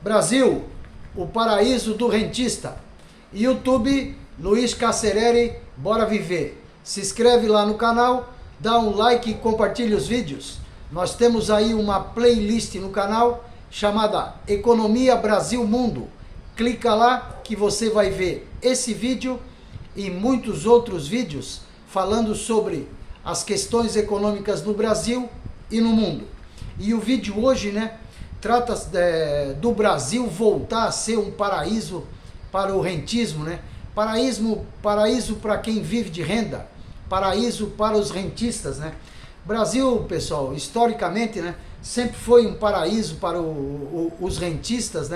Brasil, o paraíso do rentista. YouTube, Luiz Cacerere, bora viver. Se inscreve lá no canal, dá um like e compartilha os vídeos. Nós temos aí uma playlist no canal chamada Economia Brasil Mundo. Clica lá que você vai ver esse vídeo e muitos outros vídeos falando sobre as questões econômicas no Brasil e no mundo. E o vídeo hoje, trata do Brasil voltar a ser um paraíso para o rentismo, Paraíso para quem vive de renda, paraíso para os rentistas, Brasil, pessoal, historicamente, sempre foi um paraíso para os rentistas,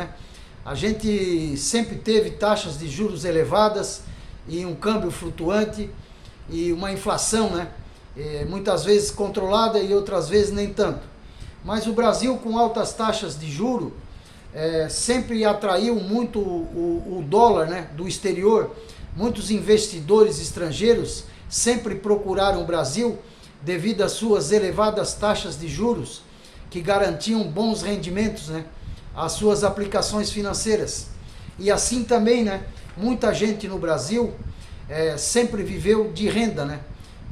A gente sempre teve taxas de juros elevadas e um câmbio flutuante e uma inflação, muitas vezes controlada e outras vezes nem tanto. Mas o Brasil, com altas taxas de juro, sempre atraiu muito o dólar, do exterior. Muitos investidores estrangeiros sempre procuraram o Brasil devido às suas elevadas taxas de juros, que garantiam bons rendimentos, às suas aplicações financeiras. E assim também, muita gente no Brasil sempre viveu de renda,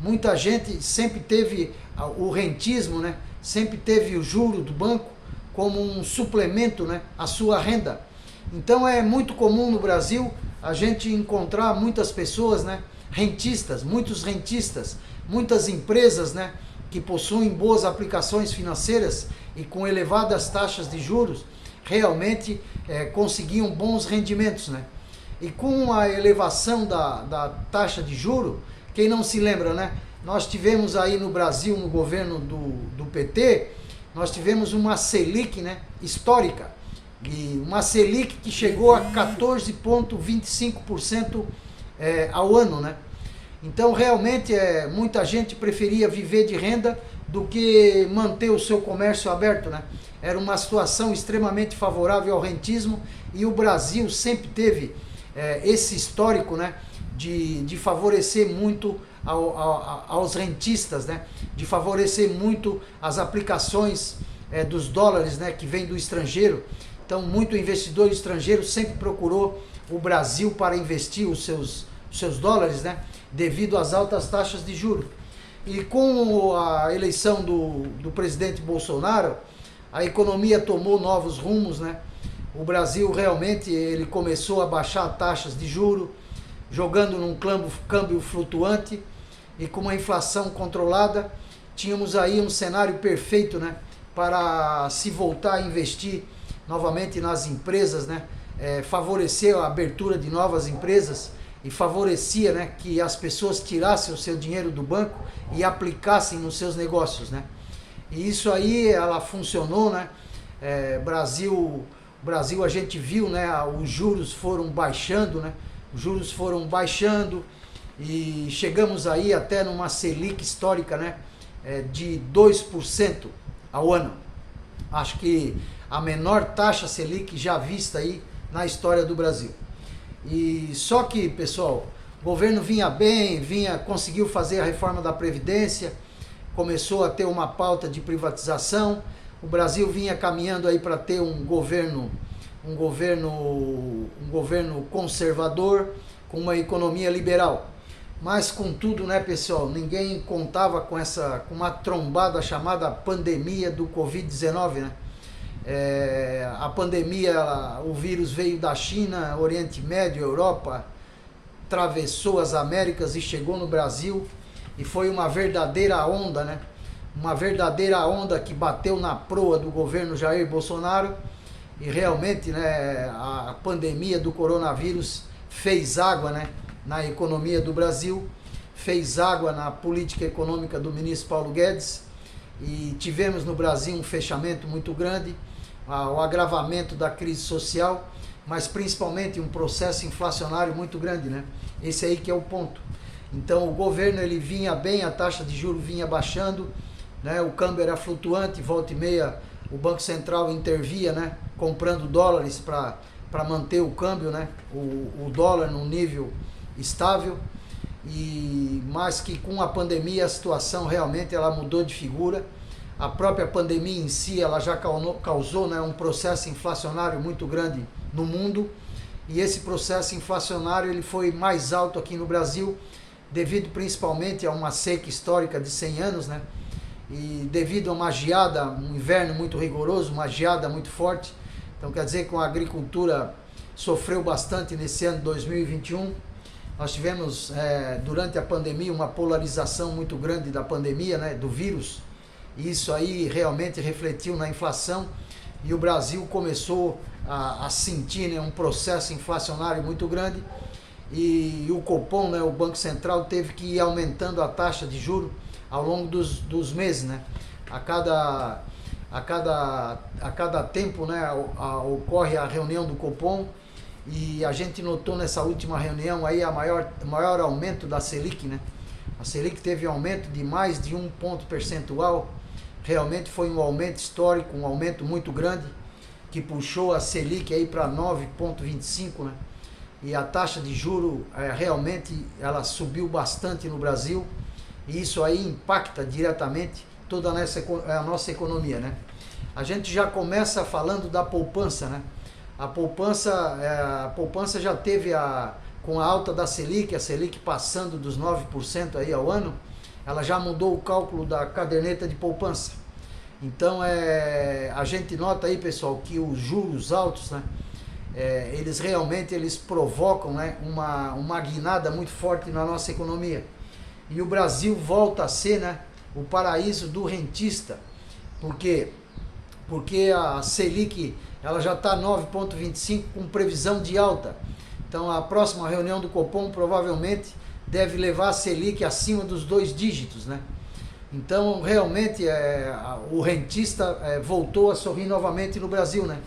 Muita gente sempre teve o rentismo, sempre teve o juro do banco como um suplemento, à sua renda. Então é muito comum no Brasil a gente encontrar muitas pessoas, rentistas, muitas empresas, que possuem boas aplicações financeiras e com elevadas taxas de juros, realmente conseguiam bons rendimentos, E com a elevação da taxa de juro, quem não se lembra, nós tivemos aí no Brasil, no governo do PT, nós tivemos uma Selic, histórica, e uma Selic que chegou a 14,25% ao ano, Então realmente muita gente preferia viver de renda do que manter o seu comércio aberto, Era uma situação extremamente favorável ao rentismo e o Brasil sempre teve esse histórico, de favorecer muito aos rentistas, de favorecer muito as aplicações dos dólares, que vem do estrangeiro. Então, muito investidor estrangeiro sempre procurou o Brasil para investir os seus dólares, devido às altas taxas de juros. E com a eleição do presidente Bolsonaro, a economia tomou novos rumos, O Brasil realmente ele começou a baixar taxas de juros, jogando num câmbio flutuante e com uma inflação controlada. Tínhamos aí um cenário perfeito, para se voltar a investir novamente nas empresas, favorecer a abertura de novas empresas e favorecia, que as pessoas tirassem o seu dinheiro do banco e aplicassem nos seus negócios, E isso aí, ela funcionou, Brasil a gente viu, os juros foram baixando, Os juros foram baixando e chegamos aí até numa Selic histórica, de 2% ao ano. Acho que a menor taxa Selic já vista aí na história do Brasil. E só que, pessoal, o governo vinha bem, conseguiu fazer a reforma da Previdência, começou a ter uma pauta de privatização. O Brasil vinha caminhando aí para ter um governo conservador, com uma economia liberal. Mas contudo, pessoal, ninguém contava com uma trombada chamada pandemia do Covid-19, A pandemia, o vírus veio da China, Oriente Médio, Europa, atravessou as Américas e chegou no Brasil, e foi uma verdadeira onda, Uma verdadeira onda que bateu na proa do governo Jair Bolsonaro, e realmente, a pandemia do coronavírus fez água, na economia do Brasil, fez água na política econômica do ministro Paulo Guedes, e tivemos no Brasil um fechamento muito grande, o agravamento da crise social, mas principalmente um processo inflacionário muito grande, Esse aí que é o ponto. Então o governo ele vinha bem, a taxa de juros vinha baixando, o câmbio era flutuante, volta e meia o Banco Central intervia, comprando dólares para manter o câmbio, o dólar num nível estável, mas que com a pandemia a situação realmente ela mudou de figura. A própria pandemia em si, ela já causou, né, um processo inflacionário muito grande no mundo, e esse processo inflacionário ele foi mais alto aqui no Brasil, devido principalmente a uma seca histórica de 100 anos, né? E devido a uma geada, um inverno muito rigoroso, uma geada muito forte. Então quer dizer que a agricultura sofreu bastante nesse ano de 2021. Nós tivemos durante a pandemia uma polarização muito grande da pandemia, né, do vírus, e isso aí realmente refletiu na inflação, e o Brasil começou a sentir, né, um processo inflacionário muito grande, e o Copom, né, o Banco Central, teve que ir aumentando a taxa de juros ao longo dos meses, né? A cada tempo, né, ocorre a reunião do Copom, e a gente notou nessa última reunião aí o maior aumento da Selic, né? A Selic teve um aumento de mais de 1 ponto percentual, realmente foi um aumento histórico, um aumento muito grande, que puxou a Selic aí para 9,25, né? E a taxa de juro realmente ela subiu bastante no Brasil, e isso aí impacta diretamente toda a nossa economia, né? A gente já começa falando da poupança, né? A poupança já teve, com a alta da Selic, a Selic passando dos 9% aí ao ano, ela já mudou o cálculo da caderneta de poupança. Então a gente nota aí, pessoal, que os juros altos, né, eles realmente provocam, né, uma guinada muito forte na nossa economia. E o Brasil volta a ser, né, o paraíso do rentista. Por quê? Porque a Selic ela já está 9,25 com previsão de alta. Então a próxima reunião do Copom provavelmente deve levar a Selic acima dos 2 dígitos, né? Então realmente o rentista voltou a sorrir novamente no Brasil, né?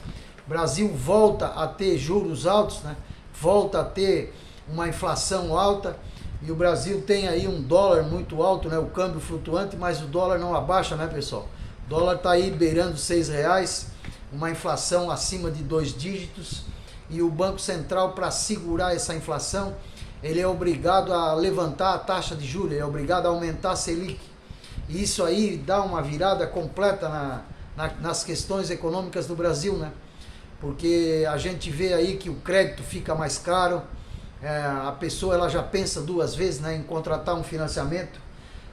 O Brasil volta a ter juros altos, né? Volta a ter uma inflação alta, e o Brasil tem aí um dólar muito alto, né? O câmbio flutuante, mas o dólar não abaixa, né, pessoal? O dólar está aí beirando R$6, uma inflação acima de 2 dígitos, e o Banco Central, para segurar essa inflação, ele é obrigado a levantar a taxa de juros, ele é obrigado a aumentar a Selic. E isso aí dá uma virada completa nas questões econômicas do Brasil, né? Porque a gente vê aí que o crédito fica mais caro, a pessoa ela já pensa 2 vezes, né, em contratar um financiamento.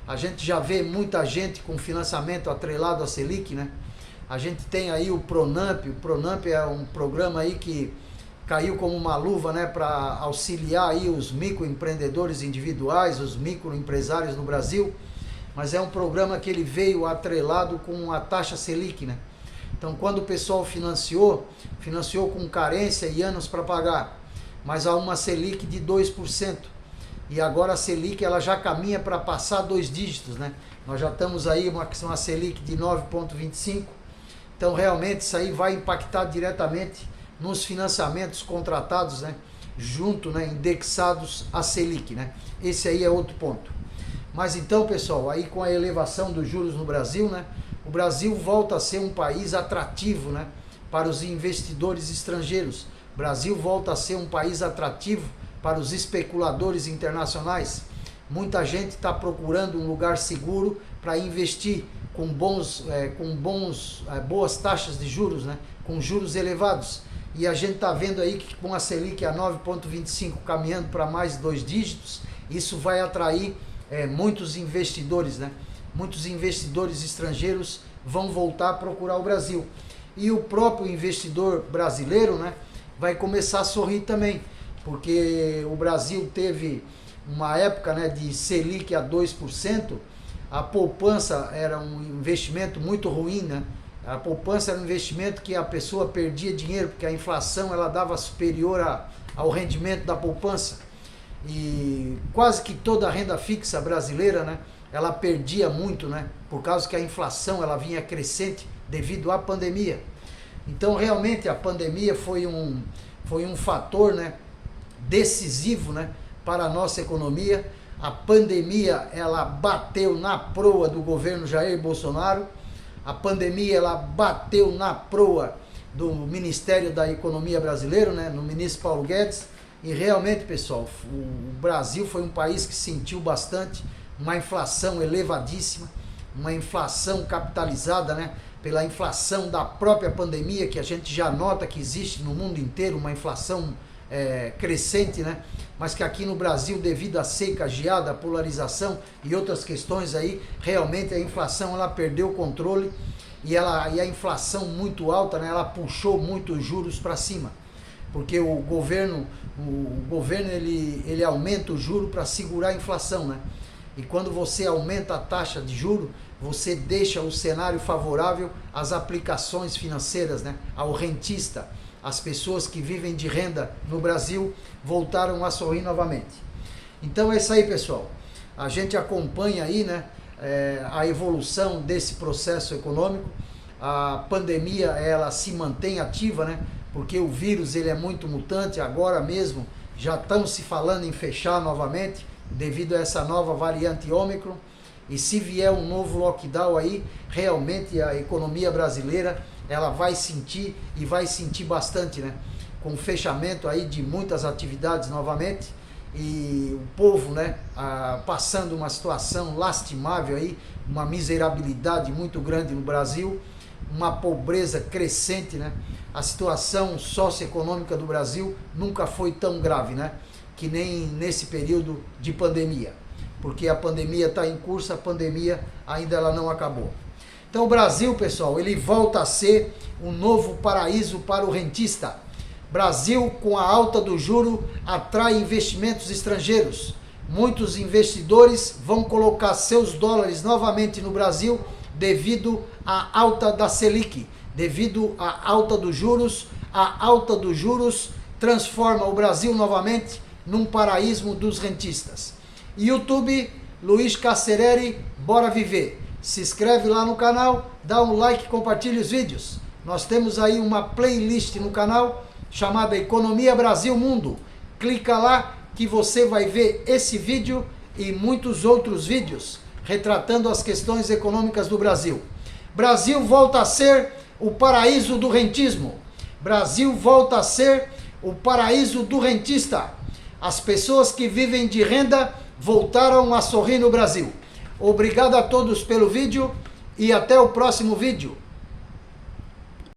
A gente já vê muita gente com financiamento atrelado à Selic, né? A gente tem aí o Pronamp é um programa aí que caiu como uma luva, né, para auxiliar aí os microempreendedores individuais, os microempresários no Brasil, mas é um programa que ele veio atrelado com a taxa Selic, né? Então quando o pessoal financiou com carência e anos para pagar, mas há uma Selic de 2%, e agora a Selic ela já caminha para passar 2 dígitos, né? Nós já estamos aí uma Selic de 9,25, então realmente isso aí vai impactar diretamente nos financiamentos contratados, né, junto, né, indexados à Selic, né? Esse aí é outro ponto. Mas então, pessoal, aí com a elevação dos juros no Brasil, né, o Brasil volta a ser um país atrativo, né, para os investidores estrangeiros. O Brasil volta a ser um país atrativo para os especuladores internacionais. Muita gente está procurando um lugar seguro para investir com boas taxas de juros, né, com juros elevados. E a gente está vendo aí que com a Selic a 9,25 caminhando para mais 2 dígitos, isso vai atrair muitos investidores, né? Muitos investidores estrangeiros vão voltar a procurar o Brasil. E o próprio investidor brasileiro, né, vai começar a sorrir também, porque o Brasil teve uma época, né, de Selic a 2%, a poupança era um investimento muito ruim, né? A poupança era um investimento que a pessoa perdia dinheiro, porque a inflação ela dava superior ao rendimento da poupança. E quase que toda a renda fixa brasileira, né, ela perdia muito, né, por causa que a inflação ela vinha crescente devido à pandemia. Então realmente a pandemia foi um fator, né, decisivo, né, para a nossa economia. A pandemia ela bateu na proa do governo Jair Bolsonaro. A pandemia ela bateu na proa do Ministério da Economia brasileiro, né, no ministro Paulo Guedes. E realmente, pessoal, o Brasil foi um país que sentiu bastante uma inflação elevadíssima, uma inflação capitalizada, né? Pela inflação da própria pandemia, que a gente já nota que existe no mundo inteiro, uma inflação crescente, né? Mas que aqui no Brasil, devido à seca, geada, polarização e outras questões aí, realmente a inflação ela perdeu o controle e a inflação muito alta, né? Ela puxou muito os juros para cima, porque o governo ele aumenta o juro para segurar a inflação, né? E quando você aumenta a taxa de juro, você deixa o cenário favorável às aplicações financeiras, né? Ao rentista. As pessoas que vivem de renda no Brasil voltaram a sorrir novamente. Então é isso aí, pessoal. A gente acompanha aí, né, a evolução desse processo econômico. A pandemia ela se mantém ativa, né? Porque o vírus ele é muito mutante. Agora mesmo já estão se falando em fechar novamente devido a essa nova variante Ômicron. E se vier um novo lockdown aí, realmente a economia brasileira ela vai sentir e vai sentir bastante, né? Com o fechamento aí de muitas atividades novamente e o povo, né, passando uma situação lastimável aí, uma miserabilidade muito grande no Brasil, uma pobreza crescente, né? A situação socioeconômica do Brasil nunca foi tão grave, né? Que nem nesse período de pandemia, porque a pandemia está em curso, a pandemia ainda ela não acabou. Então o Brasil, pessoal, ele volta a ser um novo paraíso para o rentista. Brasil, com a alta do juro, atrai investimentos estrangeiros. Muitos investidores vão colocar seus dólares novamente no Brasil devido à alta da Selic, devido à alta dos juros. A alta dos juros transforma o Brasil novamente num paraíso dos rentistas. YouTube, Luiz Cacereri, bora viver. Se inscreve lá no canal, dá um like, compartilha os vídeos. Nós temos aí uma playlist no canal chamada Economia Brasil Mundo. Clica lá que você vai ver esse vídeo e muitos outros vídeos retratando as questões econômicas do Brasil. Brasil volta a ser o paraíso do rentismo. Brasil volta a ser o paraíso do rentista. As pessoas que vivem de renda voltaram a sorrir no Brasil. Obrigado a todos pelo vídeo e até o próximo vídeo.